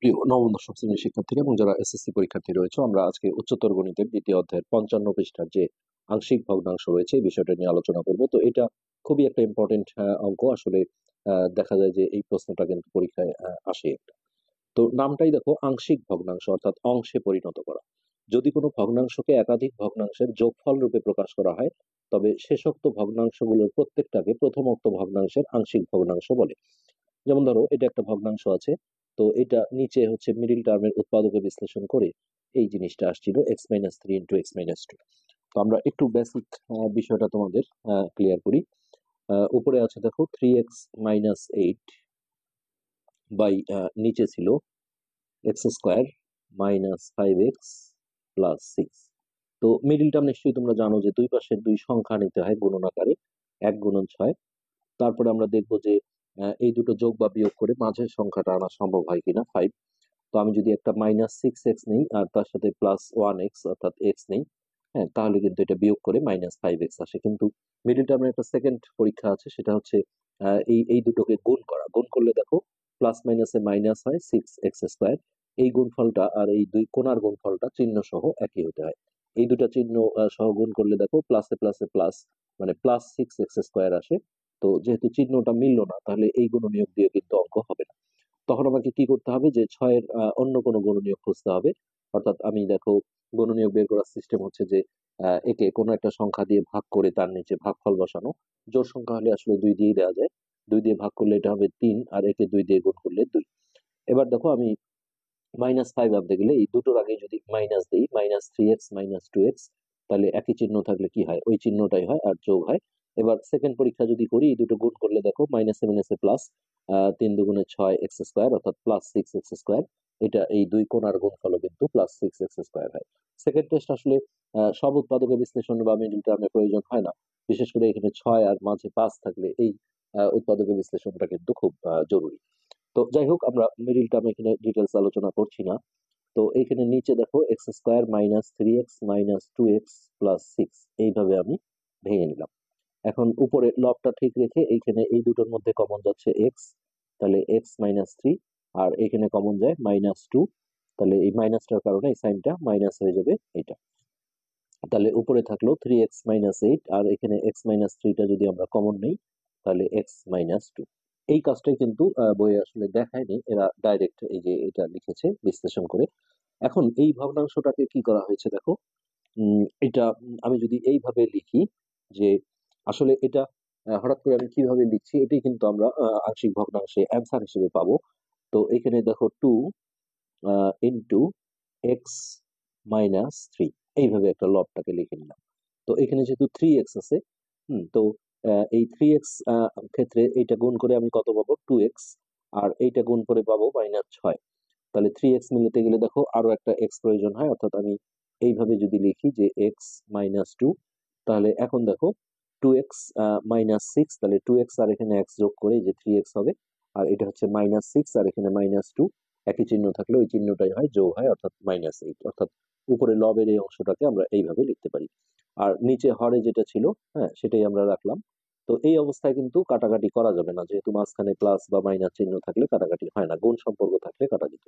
প্রিয় নবম দশম শ্রেণীর শিক্ষার্থীরা এবং যারা এসএসসি পরীক্ষার্থী রয়েছে, আমরা আজকে উচ্চতর গণিতের দ্বিতীয় অধ্যায়ের 55 পৃষ্ঠার যে আংশিক ভগ্নাংশ রয়েছে এই বিষয়টা নিয়ে আলোচনা করব। তো এটা খুবই একটা ইম্পর্টেন্ট অঙ্ক আসলে। দেখা যায় যে এই প্রশ্নটা কিন্তু পরীক্ষায় আসে একটা। তো নামটাই দেখো, আংশিক ভগ্নাংশ অর্থাৎ অংশে পরিণত করা। যদি কোনো ভগ্নাংশকে একাধিক ভগ্নাংশের যোগফল রূপে প্রকাশ করা হয়, তবে শেষোক্ত ভগ্নাংশগুলোর প্রত্যেকটাকে প্রথমোক্ত ভগ্নাংশের আংশিক ভগ্নাংশ বলে। যেমন ধরো এটা একটা ভগ্নাংশ আছে, তো এটা নিচে হচ্ছে মিডিল টার্মের উৎপাদকে বিশ্লেষণ করে এই জিনিসটা আসছিল x-3 × x-2। তো আমরা একটু বেসিক বিষয়টা তোমাদের ক্লিয়ার করি। উপরে আছে দেখো 3x-8 বাই নিচে ছিল x² - 5x + 6। তো মিডিল টার্ম নিশ্চয়ই তোমরা জানো যে দুই পাশের দুই সংখ্যা নিতে হয় গুণন আকারে, 1 × 6। তারপরে আমরা দেখবো যে এই দুটো যোগ বা বিয়োগ করে মাঝের সংখ্যাটা আনা সম্ভব হয় কিনা, 5। তো আমি যদি একটা -6x নেই আর তার সাথে +1x অর্থাৎ x নেই, হ্যাঁ, তাহলে কিন্তু এটা বিয়োগ করে -5x আসে। কিন্তু মিডিল টার্মের একটা সেকেন্ড পরীক্ষা আছে, সেটা হচ্ছে এই এই দুটোকে গুণ করা। গুণ করলে দেখো প্লাস মাইনাসে মাইনাস হয় 6x²। এই গুণফলটা আর এই দুই কোণার গুণফলটা চিহ্ন সহ একই হতে হয়। এই দুটা চিহ্ন সহ গুণ করলে দেখো প্লাসে প্লাসে প্লাস, মানে +6x² আসে। তো যেহেতু চিহ্নটা মিললো না, তাহলে এই গুণনীয়ক দিয়ে কিন্তু অঙ্ক হবে না। তখন আমাকে কি করতে হবে, যে 6-এর অন্য কোনো গুণনীয়ক খুঁজতে হবে। অর্থাৎ আমি দেখো গুণনীয়ক বের করার সিস্টেম হচ্ছে যে একে কোনো একটা সংখ্যা দিয়ে ভাগ করে তার নিচে ভাগফল বসানো। জোড় সংখ্যা হলে আসলে 2 দিয়েই দেওয়া যায়। 2 দিয়ে ভাগ করলে এটা হবে 3, আর একে 2 দিয়ে গুণ করলে 2। এবার দেখো আমি -5 আনতে গেলে এই দুটোর আগে যদি মাইনাস দিই, -3x - 2x, তাহলে একই চিহ্ন থাকলে কি হয়, ওই চিহ্নটাই হয় আর যোগ হয়। এবার সেকেন্ড পরীক্ষা যদি করি, এই দুটো গুণ করলে দেখো মাইনাসে মাইনাসে প্লাস, 3 × 2 = 6 অর্থাৎ +6x²। এটা এই দুই কোণার গুণফলও কিন্তু +6x² হয়। সেকেন্ড টেস্ট আসলে সব উৎপাদকে বিশ্লেষণ বা মিডিল টার্মে প্রয়োজন হয় না। বিশেষ করে এখানে 6 আর মাঝে 5 থাকলে এই উৎপাদকে বিশ্লেষণটা কিন্তু খুব জরুরি। তো যাই হোক, আমরা মিডিল টার্ম এখানে ডিটেলস আলোচনা করছি না। তো এখানে নিচে দেখো x² - 3x - 2x + 6 এইভাবে আমি ভেঙে নিলাম। এখন উপরে লবটা ঠিক রেখে এইখানে এই দুটোর মধ্যে কমন যাচ্ছে x, তাহলে x-3, আর এখানে কমন যায় -2, তাহলে এই মাইনাসটার কারণে এই সাইনটা মাইনাস হয়ে যাবে এটা। তাহলে উপরে থাকলো 3x - 8, আর এখানে x-3টা যদি আমরা কমন নেই, তাহলে x-2। এই কাজটাই কিন্তু বইয়ে আসলে দেখায়নি, এরা ডাইরেক্ট এই যে এটা লিখেছে বিশ্লেষণ করে। এখন এই ভগ্নাংশটাকে কি করা হয়েছে দেখো, এটা আমি যদি এইভাবে লিখি যে আসলে এটা হঠাৎ করে আমি কিভাবে লিখছি, এটাই কিন্তু আমরা আংশিক ভগ্নাংশে অ্যান্সার হিসেবে পাবো। তো এখানে দেখো 2 ইন্টু x-3, এইভাবে একটা লবটাকে লিখে নিলাম। তো এখানে যেহেতু 3x আছে, তো এই 3x ক্ষেত্রে এইটা গুণ করে আমি কত পাবো, 2x, আর এইটা গুণ করে পাবো -6। তাহলে 3x মিলাতে গেলে দেখো আরো একটা x প্রয়োজন হয়, অর্থাৎ আমি এইভাবে যদি লিখি যে x-2, তাহলে এখন দেখো 2x - 6, তাহলে 2x আর এখানে x যোগ করে এই যে 3x হবে। আর এটা হচ্ছে -6 আর এখানে -2, একই চিহ্ন থাকলে ওই চিহ্নটাই হয় যোগ হয়, অর্থাৎ -8। অর্থাৎ উপরে লবের এই অংশটাকে আমরা এইভাবে লিখতে পারি। আর নিচে হরে যেটা ছিল, হ্যাঁ, সেটাই আমরা রাখলাম। তো এই অবস্থায় কিন্তু কাটাকাটি করা যাবে না, যেহেতু মাঝখানে প্লাস বা মাইনাস চিহ্ন থাকলে কাটাকাটি হয় না, গুণ সম্পর্ক থাকলে কাটা যেত।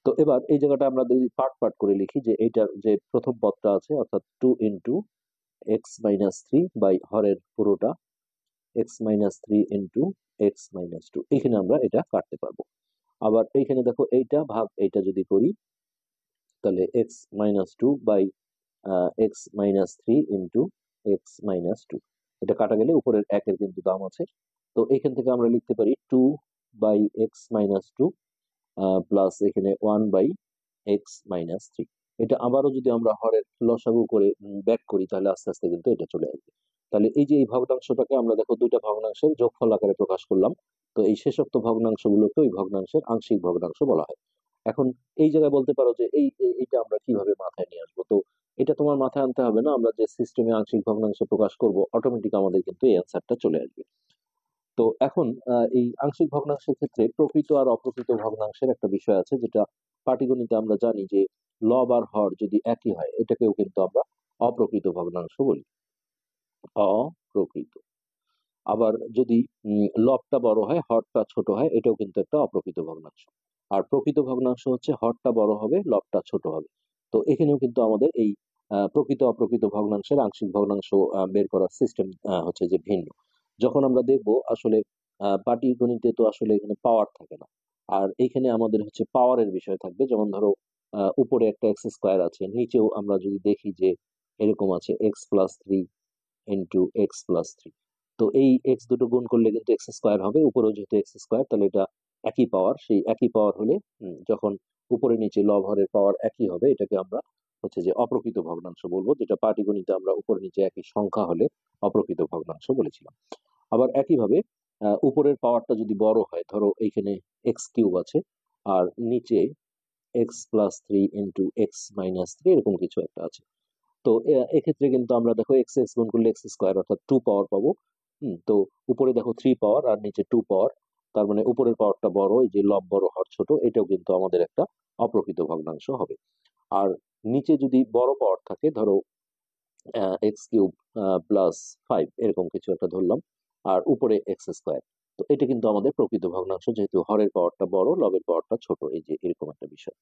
তো এবার এই জায়গাটা আমরা যদি পার্ট পার্ট করে লিখি, যে এইটার যে প্রথম পদটা আছে অর্থাৎ 2 ইন্টু x-3 বাই হরের পুরোটা x-3 ইন্টু x-2, এখানে আমরা এটা কাটতে পারবো। আবার এইখানে দেখো এইটা ভাগ এইটা যদি করি, তাহলে x-2 by x-3 into x-2, এটা কাটা গেলে উপরের একের কিন্তু দাম আছে। তো এখান থেকে আমরা লিখতে পারি 2 বাই x-2 প্লাস এখানে 1 বাই x-3। এটা আবারও যদি আমরা হরের লসাগু করে ব্যাক করি, তাহলে আস্তে আস্তে কিন্তু এটা চলে আসবে। তাহলে এই যে এই ভগ্নাংশটাকে আমরা দেখো দুইটা ভগ্নাংশের যোগফল আকারে প্রকাশ করলাম। তো এই শেষোক্ত ভগ্নাংশগুলোকে ওই ভগ্নাংশের আংশিক ভগ্নাংশ বলা হয়। এখন এই জায়গায় বলতে পারো যে এইটা আমরা কিভাবে মাথায় নিয়ে আসবো। তো এটা তোমার মাথায় আনতে হবে না, আমরা যে সিস্টেমে আংশিক ভগ্নাংশ প্রকাশ করব অটোমেটিক আমাদের কিন্তু এই অ্যান্সারটা চলে আসবে। তো এখন এই আংশিক ভগ্নাংশের ক্ষেত্রে প্রকৃত আর অপ্রকৃত ভগ্নাংশের একটা বিষয় আছে, যেটা পাটিগণিতে আমরা জানি যে লব আর হর যদি একই হয়, এটাকেও কিন্তু আমরা অপ্রকৃত ভগ্নাংশ বলি, অপ্রকৃত। আবার যদি লবটা বড় হয় হরটা ছোট হয়, এটাও কিন্তু একটা অপ্রকৃত ভগ্নাংশ। আর প্রকৃত ভগ্নাংশ হচ্ছে হরটা বড় হবে, লবটা ছোট হবে। তো এখানেও কিন্তু আমাদের এই প্রকৃত অপ্রকৃত ভগ্নাংশের আংশিক ভগ্নাংশ বের করার সিস্টেম হচ্ছে যে ভিন্ন। যখন আমরা দেখব আসলে পাটিগণিতে তো আসলে এখানে পাওয়ার থাকে না, আর এইখানে আমাদের হচ্ছে পাওয়ারের বিষয় থাকবে। যেমন ধরো উপরে একটা এক্স স্কোয়ার আছে, নিচেও আমরা যদি দেখি যে এরকম আছে x+3 ইন্টু x+3। তো এই এক্স দুটো গুণ করলে কিন্তু এক্স স্কোয়ার হবে, উপরেও যেহেতু এক্স স্কোয়ার, তাহলে এটা একই পাওয়ার। সেই একই পাওয়ার হলে যখন উপরে নিচে লব হরের পাওয়ার একই হবে, এটাকে আমরা হচ্ছে যে অপ্রকৃত ভগ্নাংশ বলবো, যেটা পাটিগণিতে আমরা উপরে নিচে একই সংখ্যা হলে অপ্রকৃত ভগ্নাংশ বলেছিলাম। আবার একইভাবে উপরের পাওয়ারটা যদি বড় হয়, ধরো এইখানে x³ আছে আর নিচে x+3 ইন্টু x-3 এরকম কিছু একটা আছে। তো এক্ষেত্রে কিন্তু আমরা দেখো এক্স এক্স গুণ করলে এক্স স্কোয়ার অর্থাৎ 2 পাওয়ার পাবো। তো উপরে দেখো 3 পাওয়ার আর নিচে 2 পাওয়ার, তার মানে উপরের পাওয়ারটা বড়, এই যে লব বড় হর ছোট, এটাও কিন্তু আমাদের একটা অপ্রকৃত ভগ্নাংশ হবে। আর নিচে যদি বড় পাওয়ার থাকে, ধরো x³ +5 এরকম কিছু একটা ধরলাম, আর উপরে এক্স স্কোয়ার, তো এটা কিন্তু আমাদের প্রকৃত ভগ্নাংশ, যেহেতু হরের পাওয়ারটা বড় লবের পাওয়ারটা ছোট, এই যে এরকম একটা বিষয়।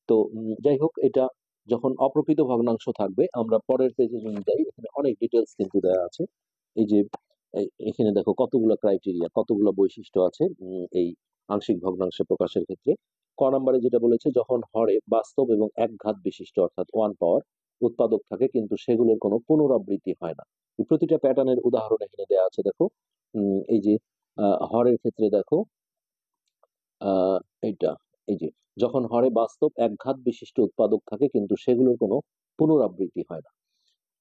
তো যাই হোক, এটা যখন অপ্রকৃত ভগ্নাংশ থাকবে, আমরা পরের পেজে যদি যাই, এখানে অনেক ডিটেলস কিন্তু দেওয়া আছে। এই যে এখানে দেখো কতগুলো ক্রাইটেরিয়া, কতগুলো বৈশিষ্ট্য আছে এই আংশিক ভগ্নাংশ প্রকাশের ক্ষেত্রে। ক নম্বরে যেটা বলেছে, যখন হরে বাস্তব এবং একঘাত বিশিষ্ট অর্থাৎ 1 পাওয়ার উৎপাদক থাকে কিন্তু সেগুলোর কোনো পুনরাবৃত্তি হয় না। এই প্রতিটা প্যাটার্নের উদাহরণ এখানে দেওয়া আছে দেখো। এই যে হরের ক্ষেত্রে দেখো আহ এইটা, এই যে যখন হরে বাস্তব একঘাত বিশিষ্ট উৎপাদক থাকে কিন্তু সেগুলোর কোনো পুনরাবৃত্তি হয় না।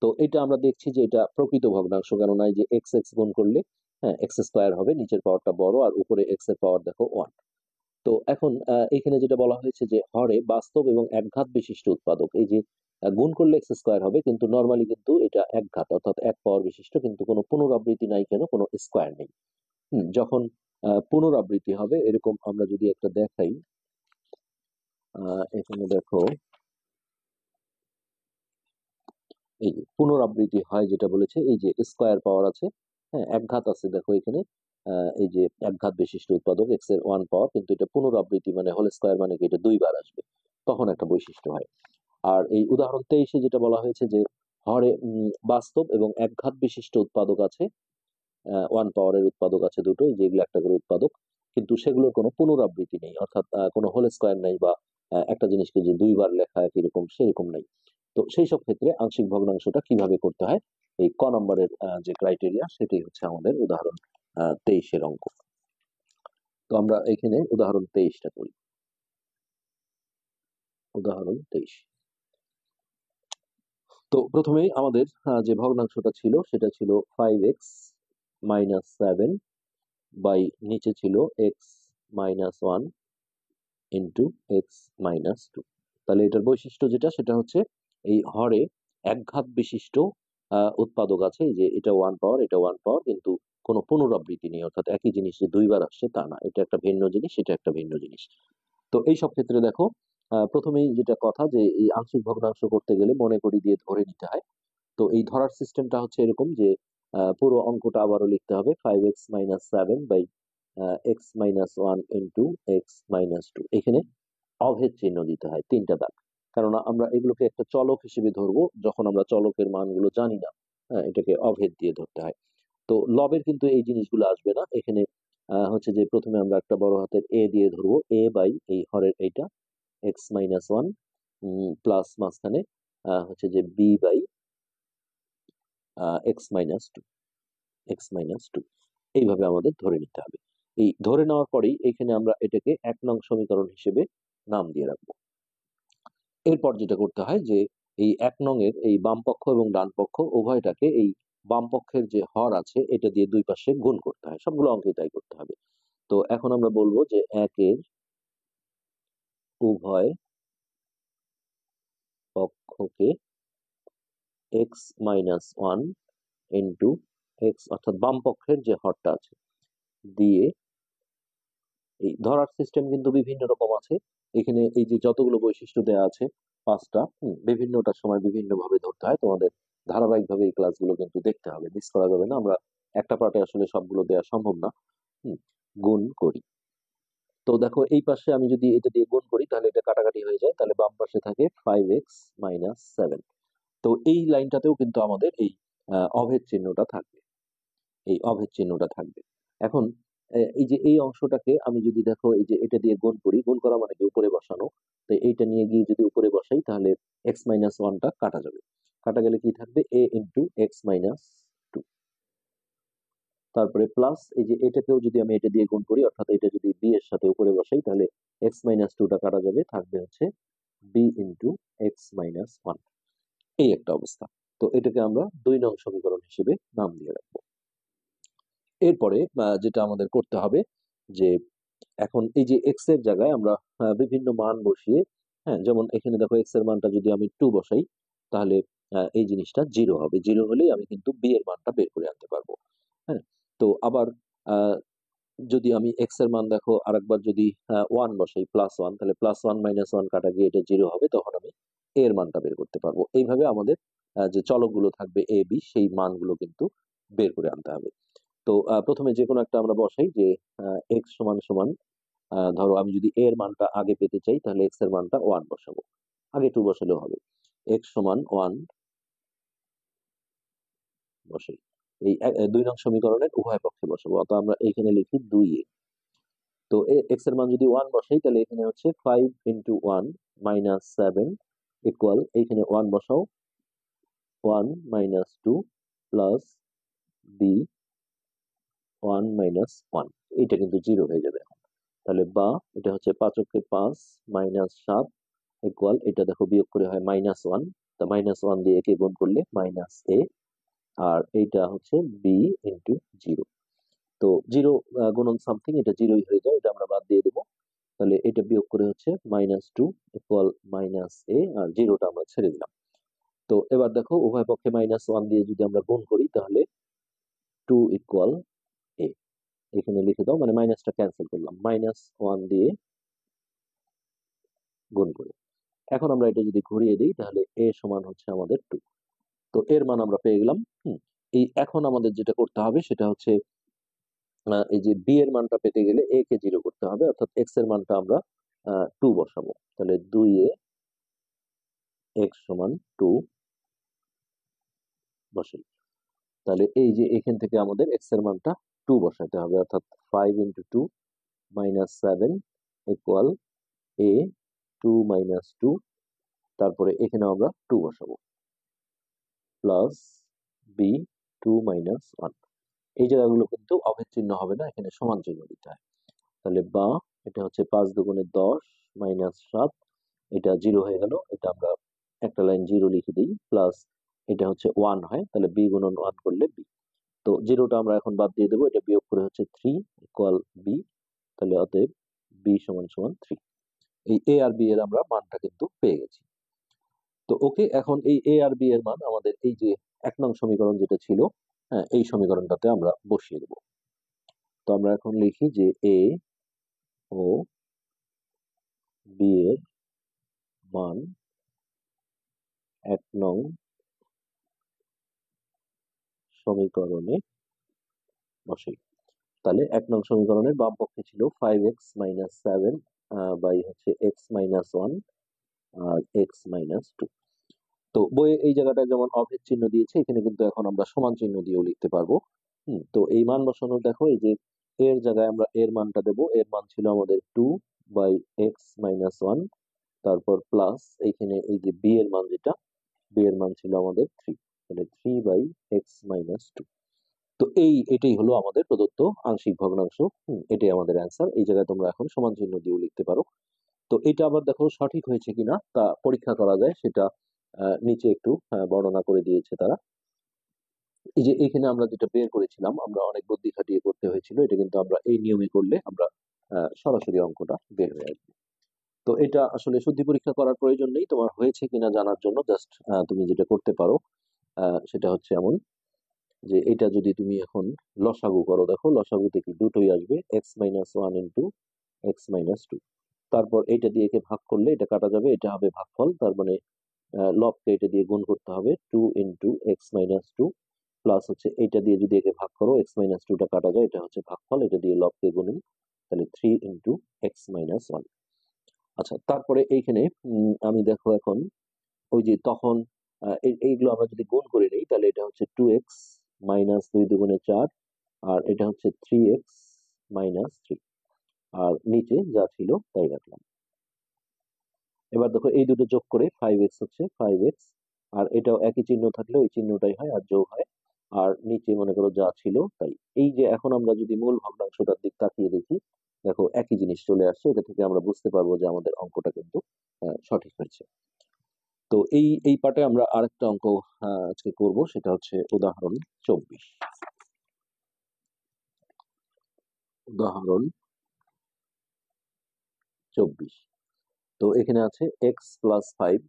তো এটা আমরা দেখছি যে এটা প্রকৃত ভগ্নাংশ, কেননা এই যে এক্স এক্স গুণ করলে হ্যাঁ এক্স স্কোয়ার হবে, নিচের পাওয়ারটা বড় আর উপরে এক্স এর পাওয়ার দেখো 1। তো এখন এখানে যেটা বলা হয়েছে যে হরে বাস্তব এবং একঘাত বিশিষ্ট উৎপাদক, এই যে গুণ করলে এক্স স্কোয়ার হবে, কিন্তু নর্মালি কিন্তু এটা একঘাত অর্থাৎ এক পাওয়ার বিশিষ্ট, কিন্তু কোনো পুনরাবৃত্তি নাই, কেন কোনো স্কোয়ার নেই। যখন পুনরাবৃত্তি হবে, এরকম আমরা যদি একটা দেখাই, এখানে দেখো এই যে পুনরাবৃত্তি হয় যেটা বলেছে, এই যে স্কোয়ার পাওয়ার আছে, হ্যাঁ একঘাত আছে দেখো এখানে, এই যে একঘাত বিশিষ্ট উৎপাদক এক্স এর 1 পাওয়ার, কিন্তু এটা পুনরাবৃত্তি মানে হোল স্কোয়ার, মানে কি এটা দুইবার আসবে, তখন একটা বৈশিষ্ট্য হয়। আর এই উদাহরণ 23-এ যেটা বলা হয়েছে যে হরে বাস্তব এবং একঘাত বিশিষ্ট উৎপাদক আছে, 1 পাওয়ারের উৎপাদক আছে দুটো, যেগুলো একটা করে উৎপাদক, কিন্তু সেগুলোর কোনো পুনরাবৃত্তি নেই, অর্থাৎ কোনো হোল স্কোয়ার নাই, বা একটা জিনিসকে যে দুইবার লেখা এরকম সেরকম নাই। তো সেই সব ক্ষেত্রে আংশিক ভগ্নাংশটা কিভাবে করতে হয়, এই ক নম্বরের যে ক্রাইটেরিয়া, সেটাই হচ্ছে আমাদের উদাহরণ 23-এর অঙ্ক। তো আমরা এখানে উদাহরণ 23টা করি। উদাহরণ 23, তো প্রথমেই আমাদের যে ভগ্নাংশটা ছিল সেটা ছিল 5x-7 বাই নিচে ছিল x-1 ইন্টু x-2। তাহলে এটার বৈশিষ্ট্য যেটা, সেটা হচ্ছে এই হরে একঘাত বিশিষ্ট উৎপাদক আছে, এই যে এটা 1 পাওয়ার এটা 1 পাওয়ার, কিন্তু কোনো পুনরাবৃত্তি নেই, অর্থাৎ একই জিনিস যে দুইবার আসছে তা না, এটা একটা ভিন্ন জিনিস, এটা একটা ভিন্ন জিনিস। তো এই সব ক্ষেত্রে দেখো প্রথমেই যেটা কথা, যে এই আংশিক ভগ্নাংশ করতে গেলে মনে করি দিয়ে ধরে নিতে হয়। তো এই ধরার সিস্টেমটা হচ্ছে এরকম যে পুরো অঙ্কটা আবারও লিখতে হবে, 5x-7 by x-1 into x-2। এখানে অভেদ চিহ্ন দিতে হয় 3টা দাগ, কারণ আমরা এগুলোকে একটা চলক হিসেবে ধরবো, যখন আমরা চলকের মানগুলো জানি না, হ্যাঁ এটাকে অভেদ দিয়ে ধরতে হয়। তো লবের কিন্তু এই জিনিসগুলো আসবে না এখানে। হচ্ছে যে প্রথমে আমরা একটা বড় হাতের এ দিয়ে ধরবো, এ বাই এই হরের এইটা x-1 প্লাস মাঝখানে হচ্ছে যে বি বাই x-2, x-2, এইভাবে আমাদের ধরে নিতে হবে। এই ধরে নেওয়ার পরেই এখানে আমরা এটাকে 1 নং সমীকরণ হিসেবে নাম দিয়ে রাখবো। এরপর যেটা করতে হয় যে এই 1 নং এর এই বাম পক্ষ এবং ডান পক্ষ উভয়টাকে এই বাম পক্ষের যে হর আছে এটা দিয়ে দুই পাশে গুণ করতে হয়, সবগুলো অঙ্কে তাই করতে হবে। তো এখন আমরা বলবো যে 1-এর উভয় পক্ষকে x-1 ইন্টু এক্স, অর্থাৎ বাম পক্ষের যে হরটা আছে দিয়ে, এই ধরার সিস্টেম কিন্তু বিভিন্ন রকম আছে। এখানে এই যে যতগুলো বৈশিষ্ট্য দেওয়া আছে 5টা, বিভিন্নটার সময় বিভিন্ন ভাবে ধরতে হয়, তোমাদের ধারাবাহিক ভাবে এই ক্লাসগুলো কিন্তু দেখতে হবে, মিস করা যাবে না, আমরা একটা পার্টে আসলে সবগুলো দেওয়া সম্ভব না। গুণ করি, তো দেখো এই পাশে আমি যদি এটা দিয়ে গুণ করি তাহলে এটা কাটাকাটি হয়ে যায়, তাহলে বাম পাশে থাকে 5x-7। তো এই লাইনটাতেও কিন্তু আমাদের এই অভেদ চিহ্নটা থাকবে, এই অভেদ চিহ্নটা থাকবে। এখন এই যে এই অংশটাকে আমি যদি দেখো এই যে এটা দিয়ে গুণ করি, গুণ করা মানে কি উপরে বসানো, তো এইটা নিয়ে গিয়ে যদি উপরে বসাই তাহলে x-1টা কাটা যাবে, কাটা গেলে কি থাকবে a ইন্টু x-2। তারপরে প্লাস এই যে এটাকেও যদি আমি এটা দিয়ে গুণ করি, অর্থাৎ এটা যদি b এর সাথে উপরে বসাই তাহলে x-2টা কাটা যাবে, থাকবে হচ্ছে b ইন্টু x-1। এই একটা অবস্থা। তো এটাকে আমরা 2 নং সমীকরণ হিসেবে নাম দিয়ে রাখবো। এরপরে যেটা আমাদের করতে হবে যে এখন এই যে এক্স এর জায়গায় আমরা বিভিন্ন মান বসিয়ে, হ্যাঁ যেমন এখানে দেখো এক্স এর মানটা যদি আমি 2 বসাই তাহলে এই জিনিসটা 0 হবে, 0 হলেই আমি কিন্তু বি এর মানটা বের করে আনতে পারবো। হ্যাঁ, তো আবার আহ, যদি আমি এক্স এর মান দেখো আরেকবার যদি 1 বসাই +1, তাহলে +1 - 1 কাটা গিয়ে এটা 0 হবে, তখন আমি a এর মানটা বের করতে পারবো। এইভাবে আমাদের যে চলকগুলো থাকবে a b সেই মানগুলো কিন্তু বের করে আনতে হবে। তো প্রথমে যে কোনো একটা আমরা বসাই যে এক্স সমান সমান, ধরো আমি যদি এর মানটা আগে পেতে চাই তাহলে এক্স এর মানটা 1 বসাবো, আগে 2 বসালেও হবে। এক্স সমান 1 বসাই, এই 2 নং সমীকরণের উভয় পক্ষে বসাবো, অর্থাৎ আমরা এখানে লিখি 2a। তো এক্স এর মান যদি 1 বসাই তাহলে এখানে হচ্ছে 5 ইন্টু 1 -7 ইকুয়াল, এইখানে 1 বসাও, 1 - 2 প্লাস বি 1 - 1, এইটা কিন্তু 0 হয়ে যাবে। তাহলে বা এটা হচ্ছে 5 × 5 -7 ইকুয়াল, এটা দেখো বিয়োগ করে হয় -1, তা -1 দিয়ে একে গুণ করলে -a, আর এইটা হচ্ছে b ইন্টু 0। তো 0 গুণন সামথিং, এটা 0ই হয়ে যায়, এটা আমরা বাদ দিয়ে দেবো। তাহলে এটা বিয়োগ করে হচ্ছে -2 ইকুয়াল -a, আর 0টা আমরা ছেড়ে দিলাম। তো এবার দেখো উভয় পক্ষে -1 দিয়ে যদি আমরা গুণ করি তাহলে 2 ইকুয়াল a, এখানে লিখে দাও, মানে মাইনাসটা ক্যান্সেল করলাম, -1 দিয়ে গুণ করে। এখন আমরা এটা যদি ঘুরিয়ে দিই তাহলে a সমান হচ্ছে আমাদের 2। তো এর মান আমরা পেয়ে গেলাম। এই এখন আমাদের যেটা করতে হবে সেটা হচ্ছে এই যে b এর মানটা পেতে গেলে a কে 0 করতে হবে, অর্থাৎ x এর মানটা আমরা 2 বসাবো, তাহলে 2a x সমান 2 বসাই। তাহলে এই যে এখান থেকে আমাদের x এর মানটা 2 বসাতে হবে, অর্থাৎ 5 ইন্টু 2 -7 ইকুয়াল a 2 - 2, তারপরে এখানে আমরা 2 বসাবো, প্লাস b 2 - 1। এই জায়গাগুলো কিন্তু অভেদ চিহ্ন হবে না, এখানে সমান চিহ্ন দিতে হয়। তাহলে বা এটা হচ্ছে 5 × 2 = 10 -7, এটা 0 হয়ে গেল, এটা আমরা একটা লাইন 0 লিখে দিই, প্লাস এটা হচ্ছে 1 হয়, তাহলে b গুণন 1 করলে b। তো 0টা আমরা এখন বাদ দিয়ে দেবো, এটা বিয়োগ করে হচ্ছে 3 ইকুয়াল b, তাহলে অতএব b সমান সমান 3। এই a আর b এর আমরা মানটা কিন্তু পেয়ে গেছি। তো ওকে, এখন এই a আর b এর মান আমাদের এই যে 1 নং সমীকরণ যেটা ছিল, হ্যাঁ এই সমীকরণটাতে আমরা বসিয়ে দেবো। তো আমরা এখন লিখি যে a ও b এর মান 1 নং সমীকরণে বসাই। তাহলে 1 নং সমীকরণের বাম পক্ষে ছিল 5x - 7 বাই হচ্ছে x-1 আর x-2। তো বইয়ে এই জায়গাটায় যেমন অভেদ চিহ্ন দিয়েছে, এখানে কিন্তু এখন আমরা সমান চিহ্ন দিয়েও লিখতে পারবো। তো এই মান বসানোর দেখো এই যে এর জায়গায় আমরা এর মানটা দেবো, এর মান ছিল আমাদের 2 বাই x-1, তারপর প্লাস এইখানে এই যে b এর মান যেটা, b এর মান ছিল আমাদের 3, তাহলে 3 বাই x-2। তো এটাই হলো আমাদের প্রদত্ত আংশিক ভগ্নাংশ। এটাই আমাদের অ্যান্সার। এই জায়গায় তোমরা এখন সমান চিহ্ন দিয়েও লিখতে পারো। তো এটা আবার দেখো সঠিক হয়েছে কিনা তা পরীক্ষা করা যায়, সেটা নিচে একটু বর্ণনা করে দিয়েছে তারা। এই যে এখানে আমরা যেটা বের করেছিলাম, আমরা অনেক বুদ্ধি খাটিয়ে করতে হয়েছিল, এটা কিন্তু আমরা এই নিয়মে করলে আমরা সরাসরি অঙ্কটা বের হয়ে আসবে। তো এটা আসলে শুদ্ধি পরীক্ষা করার প্রয়োজন নেই, তোমার হয়েছে কিনা জানার জন্য জাস্ট তুমি যেটা করতে পারো সেটা হচ্ছে এমন যে এটা যদি তুমি এখন লসাগু করো, দেখো লসাগুতে কি দুটোই আসবে, x-1 ইন্টু x-2। তারপর এটা দিয়ে একে ভাগ করলে এটা কাটা যাবে, এটা হবে ভাগফল, তার মানে লবকে এটা দিয়ে গুণ করতে হবে 2 ইন্টু x-2, প্লাস হচ্ছে এটা দিয়ে যদি একে ভাগ করো x-2টা কাটা যায়, এটা হচ্ছে ভাগফল, এটা দিয়ে লবকে গুণন, তাহলে 3 ইন্টু এক্স মাইনাস 1। আচ্ছা, তারপরে এইখানে আমি দেখো এখন ওই যে তখন এইগুলো আমরা যদি গুণ করে নিই তাহলে এটা হচ্ছে 2x মাইনাস 2 দুগুণে 4, আর এটা হচ্ছে 3x মাইনাস 3, আর নিচে যা ছিল তাই রাখলাম। এবার দেখো এই দুটো যোগ করে 5x হচ্ছে 5x, আর এটাও একই চিহ্ন থাকলে ওই চিহ্নটাই হয় আর যোগ হয়, আর নিচে মনে করো যা ছিল তাই। এই যে এখন আমরা যদি মূল ভগ্নাংশটার দিক তাকিয়ে দেখি, দেখো একই জিনিস চলে আসছে। এটা থেকে আমরা বুঝতে পারবো যে আমাদের অঙ্কটা কিন্তু সঠিক হয়েছে। তো এই পার্টে আমরা আরেকটা অঙ্ক আজকে করব, সেটা হচ্ছে উদাহরণ 24। উদাহরণ 24। তো এখানে আছে X plus 5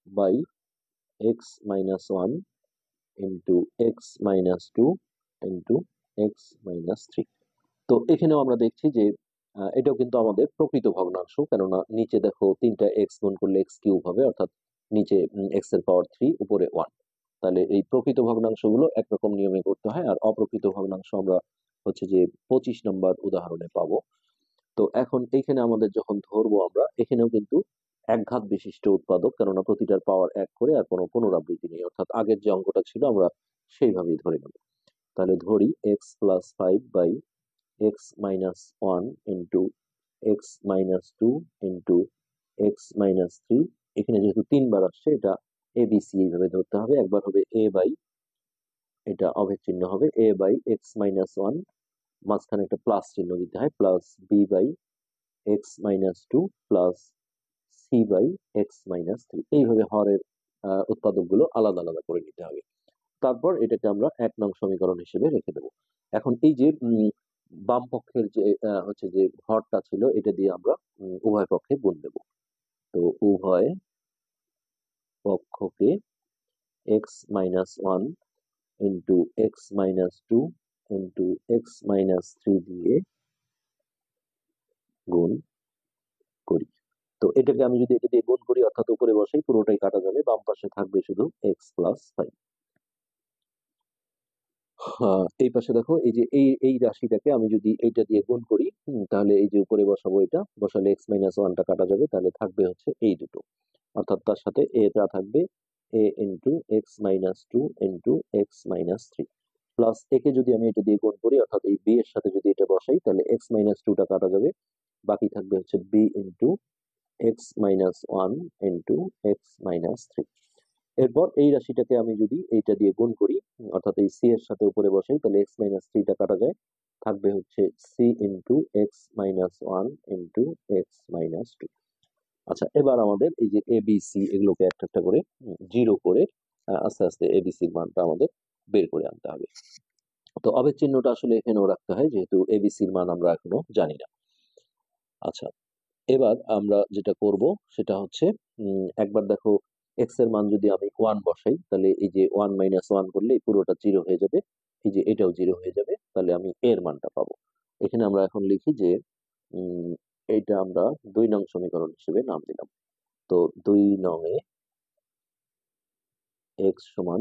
by X minus 1 into x minus 2 into x minus 3। তো এখানেও আমরা দেখছি যে এটাও কিন্তু আমাদের প্রকৃত ভগ্নাংশ, কেননা নিচে দেখো 3টা এক্স গুণ করলে এক্স কিউব হবে, অর্থাৎ নিচে এক্স এর পাওয়ার 3 উপরে 1। তাহলে এই প্রকৃত ভগ্নাংশগুলো একরকম নিয়মে করতে হয়, আর অপ্রকৃত ভগ্নাংশ আমরা হচ্ছে যে 25 নম্বর উদাহরণে পাবো। তো এখন এইখানে আমাদের যখন ধরবো আমরা, এখানেও কিন্তু একঘাত বিশিষ্ট উৎপাদক, কেননা প্রতিটার পাওয়ার 1 করে আর কোনো পুনরাবৃত্তি নেই, অর্থাৎ আগের যে অঙ্কটা ছিল আমরা সেইভাবেই ধরে নেব। তাহলে ধরি X plus 5 by X minus 1 into x minus 2 into x minus 3। এখানে যেহেতু 3বার আসছে, এটা এ বি সি এইভাবে ধরতে হবে। একবার হবে এ বাই, এটা অভেদ চিহ্ন হবে, এ বাই এক্স মাইনাস 1, মাঝখানে একটা প্লাস চিহ্ন দিতে হয়, plus B by X minus 2 plus C by X minus 3। এইভাবে হরের উৎপাদকগুলো আলাদা আলাদা করে নিতে হবে। তারপর এটাকে আমরা 1 নং সমীকরণ হিসেবে রেখে দেবো। এখন এই যে বাম পক্ষের যে হচ্ছে যে হরটা ছিল, এটা দিয়ে আমরা উভয় পক্ষে গুণ দেব। তো উভয় পক্ষকে x minus 1 into x minus 2 into x minus 3 দিয়ে গুণ করি। তো এটাকে আমি যদি এটা দিয়ে গুণ করি, অর্থাৎ উপরে বসাই, পুরোটাই কাটা যাবে, বাম পাশে থাকবে শুধু এক্স প্লাস 5। এই পাশে দেখো এই যে এই রাশিটাকে আমি যদি এইটা দিয়ে গুণ করি, তাহলে এই যে উপরে বসাবো, এটা বসালে এক্স মাইনাস 1টা কাটা যাবে, তাহলে থাকবে হচ্ছে এই দুটো, অর্থাৎ তার সাথে এটা থাকবে a into x minus 2 into x minus 3, plus একে যদি আমি এটা দিয়ে গুণ করি, অর্থাৎ এই বি এর সাথে যদি এটা বসাই, তাহলে এক্স মাইনাস 2টা কাটা যাবে, বাকি থাকবে হচ্ছে B into x minus 1 into x minus 3। এরপর এই রাশিটাকে আমি যদি এইটা দিয়ে গুণ করি, অর্থাৎ এই সি এর সাথে উপরে বসাই, তাহলে এক্স মাইনাস 3টা কাটা যায়, থাকবে হচ্ছে C into x minus 1 into x minus 2। আচ্ছা, এবার আমাদের এই যে এ বি সি এগুলোকে একটা একটা করে জিরো করে আস্তে আস্তে এবিসির মানটা আমাদের বের করে আনতে হবে। তো অবেদ চিহ্নটা আসলে এখানেও রাখতে হয়, যেহেতু এবিসির মান আমরা এখনো জানি না। আচ্ছা, এবার আমরা যেটা করব সেটা হচ্ছে একবার দেখো এক্স এর মান যদি আমি 1 বসাই, তাহলে এই যে 1 মাইনাস 1 করলে এই পুরোটা জিরো হয়ে যাবে, এই যে এটাও জিরো হয়ে যাবে, তাহলে আমি এর মানটা পাবো। এখানে আমরা এখন লিখি যে উম, এইটা আমরা 2 নং সমীকরণ হিসেবে নাম দিলাম। তো 2 নং এ এক্স সমান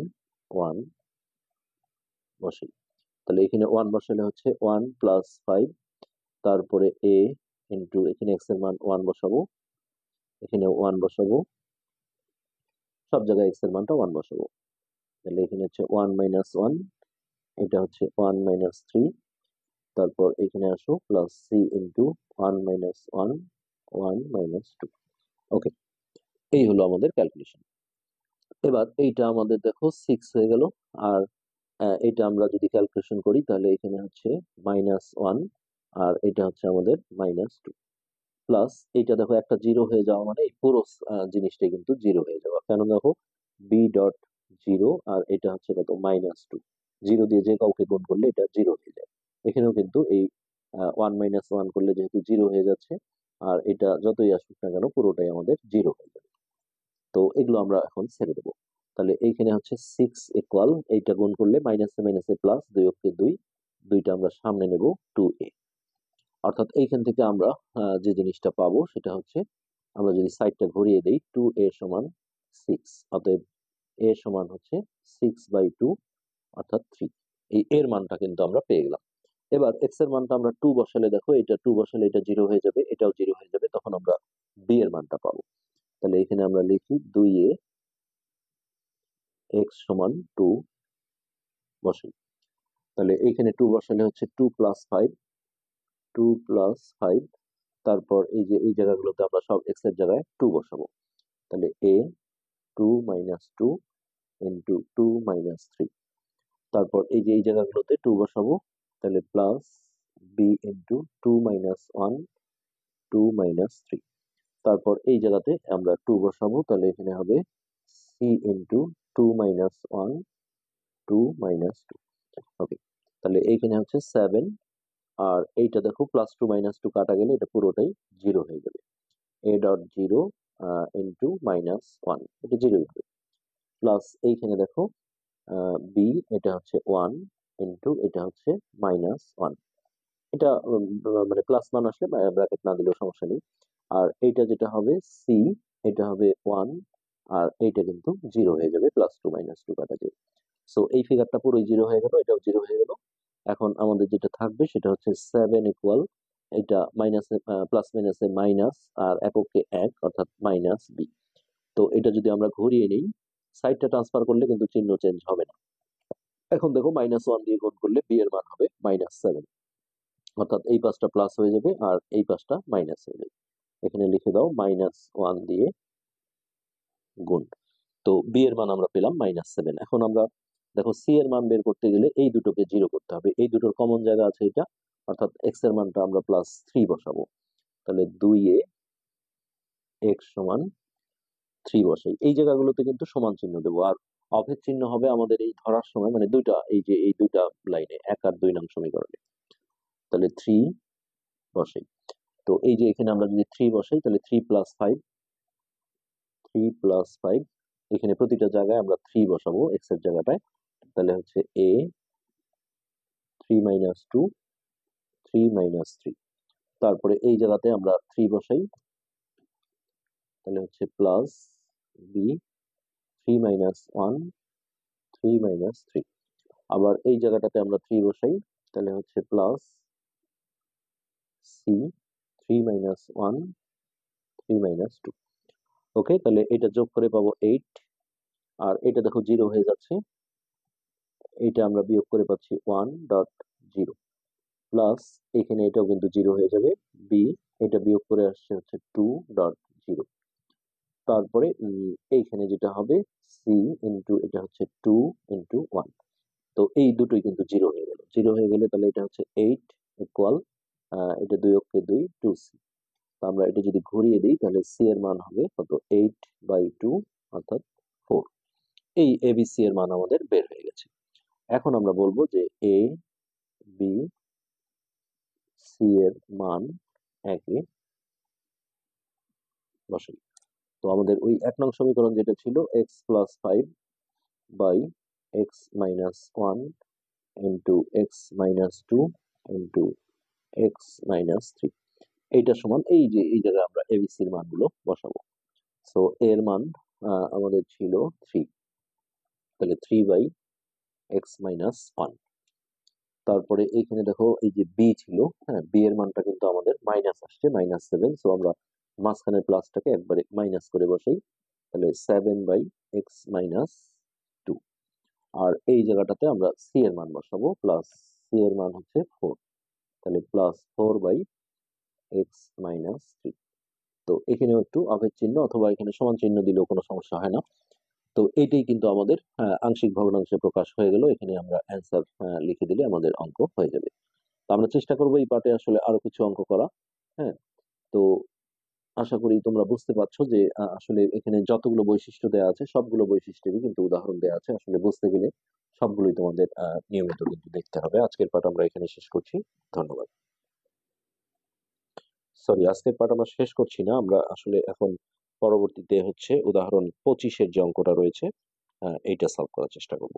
1 বসাই, তাহলে এখানে 1 বসালে হচ্ছে 1 প্লাস 5, তারপরে এ ইন্টু এখানে এক্স এর মান 1 বসাবো, এখানে 1 বসাবো, সব জায়গায় এক্স এর মানটা 1 বসাবো। তাহলে এখানে হচ্ছে 1 মাইনাস 1, এটা হচ্ছে 1 মাইনাস 3, তারপর এখানে আসো plus C into 1 minus 1 1 minus 2। Okay, এই হলো আমাদের ক্যালকুলেশন। এবার এইটা আমাদের দেখো 6 হয়ে গেল, আর এটা আমরা যদি ক্যালকুলেশন করি তাহলে এখানে হচ্ছে মাইনাস 1, আর এটা হচ্ছে আমাদের মাইনাস 2, প্লাস এইটা দেখো একটা জিরো হয়ে যাওয়া মানে এই পুরো জিনিসটাই কিন্তু জিরো হয়ে যাওয়া, কেন দেখো বি ডট জিরো, আর এটা হচ্ছে কত মাইনাস 2, জিরো দিয়ে যে কাউকে গুণ করলে এটা জিরো হয়ে যায়। এখানেও কিন্তু এই 1 মাইনাস 1 করলে যেহেতু জিরো হয়ে যাচ্ছে, আর এটা যতই আসুক না কেন পুরোটাই আমাদের জিরো হয়ে যাবে। তো এগুলো আমরা এখন ছেড়ে দেবো। তাহলে এইখানে হচ্ছে 6 ইকুয়াল, এইটা গুণ করলে মাইনাসে মাইনাসে প্লাস, 2 অক্ষে 2, দুইটা আমরা সামনে নেব 2a, অর্থাৎ এইখান থেকে আমরা যে জিনিসটা পাবো সেটা হচ্ছে, আমরা যদি সাইডটা ঘুরিয়ে দেই 2a সমান 6, অতএব a সমান হচ্ছে 6/2 অর্থাৎ 3। এই এর মানটা কিন্তু আমরা পেয়ে গেলাম। এবার এক্স এর মানটা আমরা 2 বসালে দেখো, এটা 2 বসালে এটা 0 হয়ে যাবে, এটাও 0 হয়ে যাবে, তখন আমরা বি এর মানটা পাবো। তাহলে এখানে আমরা লিখি 2a x সমান 2 বসাই। তাহলে এখানে 2 বসালে হচ্ছে 2 প্লাস 5, 2 প্লাস 5, তারপর এই যে এই জায়গাগুলোতে আমরা সব x এর জায়গায় 2 বসাবো। তাহলে a 2 মাইনাস 2 ইন্টু 2 মাইনাস 3, তারপর এই যে এই জায়গাগুলোতে 2 বসাবো, তাহলে plus b into 2 minus 1, 2 minus 3, তারপর এই জায়গাতে আমরা 2 বসাবো, তাহলে এখানে হবে c ইন্টু 2 মাইনাস 1, 2 মাইনাস 2। ওকে, তাহলে এইখানে হচ্ছে 7, আর এইটা দেখো প্লাস 2 মাইনাস 2 কাটা গেলে এটা পুরোটাই 0 হয়ে যাবে। a ডট 0 ইন্টু মাইনাস 1, এটা 0 হবে। প্লাস এইখানে দেখো b, এটা হচ্ছে 1 ইন্টু এটা হচ্ছে মাইনাস 1। এটা মানে প্লাস মান আসলে ব্র্যাকেট না দিলেও সমস্যা নেই। আর এইটা যেটা হবে c, এটা হবে 1, আর এইটা কিন্তু 0 হয়ে যাবে, প্লাস 2 মাইনাস 2 কাটা যাবে। সো এই ফিগারটা পুরোই 0 হয়ে গেল, এটাও 0 হয়ে গেল। এখন আমাদের যেটা থাকবে সেটা হচ্ছে 7 ইকুয়াল, এটা মাইনাস প্লাস মাইনাসে মাইনাস, আর এককে 1 অর্থাৎ মাইনাস বি। তো এটা যদি আমরা ঘুরিয়ে নিই, সাইডটা ট্রান্সফার করলে কিন্তু চিহ্ন চেঞ্জ হবে না। এখন দেখো -1 দিয়ে গুণ করলে বি এর মান হবে -7, অর্থাৎ এই পাশটা প্লাস হয়ে যাবে আর এই পাশটা মাইনাস হয়ে যাবে। এখানে লিখে দাও -1 দিয়ে গুণ। তো বি এর মান আমরা পেলাম -7। এখন আমরা দেখো সি এর মান বের করতে গেলে এই দুটোকে 0 করতে হবে, এই দুটোর কমন জায়গা আছে এটা, অর্থাৎ এক্স এর মানটা আমরা +3 বসাবো। তাহলে 2a x সমান 3 বসাই। এই জায়গাগুলোতে কিন্তু সমান চিহ্ন দেবো, আর অভেদ চিহ্ন হবে আমাদের এই ধরার সময়, মানে দুইটা, এই যে এই দুইটা লাইনে 1 আর 2 নং সমীকরণে। তাহলে 3 বসাই। তো এই যে এখানে আমরা যদি 3 বসাই, তাহলে 3 প্লাস 5, 3 প্লাস 5, এখানে প্রতিটা জায়গায় আমরা 3 বসাবো এক্স এর জায়গাটায়। তাহলে হচ্ছে a 3 মাইনাস 2, 3 মাইনাস 3, তারপরে এই জায়গাতে আমরা 3 বসাই, তাহলে হচ্ছে প্লাস বি 3 মাইনাস 1, 3 মাইনাস 3, আবার এই জায়গাটাতে আমরা 3 বসাই, তাহলে হচ্ছে প্লাস সি 3 মাইনাস 1, 3 মাইনাস 2। ওকে, তাহলে এটা যোগ করে পাবো 8, আর এটা দেখো 0 হয়ে যাচ্ছে, এটা আমরা বিয়োগ করে পাচ্ছি 1.0, প্লাস এখানে এটাও কিন্তু 0 হয়ে যাবে, বি, এটা বিয়োগ করে আসছে হচ্ছে 2.0, তারপরে এইখানে যেটা হবে সি ইন্টু এটা হচ্ছে 2 ইন্টু 1। তো এই দুটোই কিন্তু 0 হয়ে গেল, 0 হয়ে গেলে তাহলে এটা হচ্ছে 8 ইকুয়াল, এটা 2 অক্ষে 2, 2c। তো আমরা এটা যদি ঘুরিয়ে দিই, তাহলে সি এর মান হবে কত, 8/2 অর্থাৎ 4। এই এবিসি এর মান আমাদের বের হয়ে গেছে। এখন আমরা বলবো যে এ বি সি এর মান একে বসাই। তো আমাদের ওই 1 নং সমীকরণ যেটা ছিল x plus 5 by X minus 1 into x minus 2 into x minus 3, এইটা সমান এই যে এই জায়গায় আমরা এবিসির মানগুলো বসাবো। সো এর মান আমাদের ছিল 3, তাহলে 3/x-1। তারপরে এইখানে দেখো এই যে বি ছিল, হ্যাঁ, বি এর মানটা কিন্তু আমাদের মাইনাস আসছে, -7। সো আমরা মাঝখানের প্লাসটাকে একবারে মাইনাস করে বসাই, তাহলে 7/x-2। আর এই জায়গাটাতে আমরা সি এর মান বসাবো, প্লাস সি এর মান হচ্ছে 4, তাহলে প্লাস 4/x-3। তো এখানেও একটু অভেদ চিহ্ন অথবা এখানে সমান চিহ্ন দিলেও কোনো সমস্যা হয় না। তো এইটাই কিন্তু আমাদের আংশিক ভগ্নাংশে প্রকাশ হয়ে গেল। এখানে আমরা অ্যান্সার লিখে দিলে আমাদের অঙ্ক হয়ে যাবে। তো আমরা চেষ্টা করবো এই পার্টে আসলে আরো কিছু অঙ্ক করা। হ্যাঁ, তো আশা করি তোমরা বুঝতে পারছো যে আসলে এখানে যতগুলো বৈশিষ্ট্য দেওয়া আছে সবগুলো বৈশিষ্ট্যেরই কিন্তু উদাহরণ দেওয়া আছে। আসলে বুঝতে গেলে সবগুলোই তোমাদের নিয়মিত কিন্তু দেখতে হবে। আজকের পাঠ আমরা এখানে শেষ করছি। ধন্যবাদ। সরি, আজকের পাঠ আমরা শেষ করছি না, আমরা আসলে এখন পরবর্তীতে হচ্ছে উদাহরণ 25-এর যে অঙ্কটা রয়েছে এইটা সলভ করার চেষ্টা করব।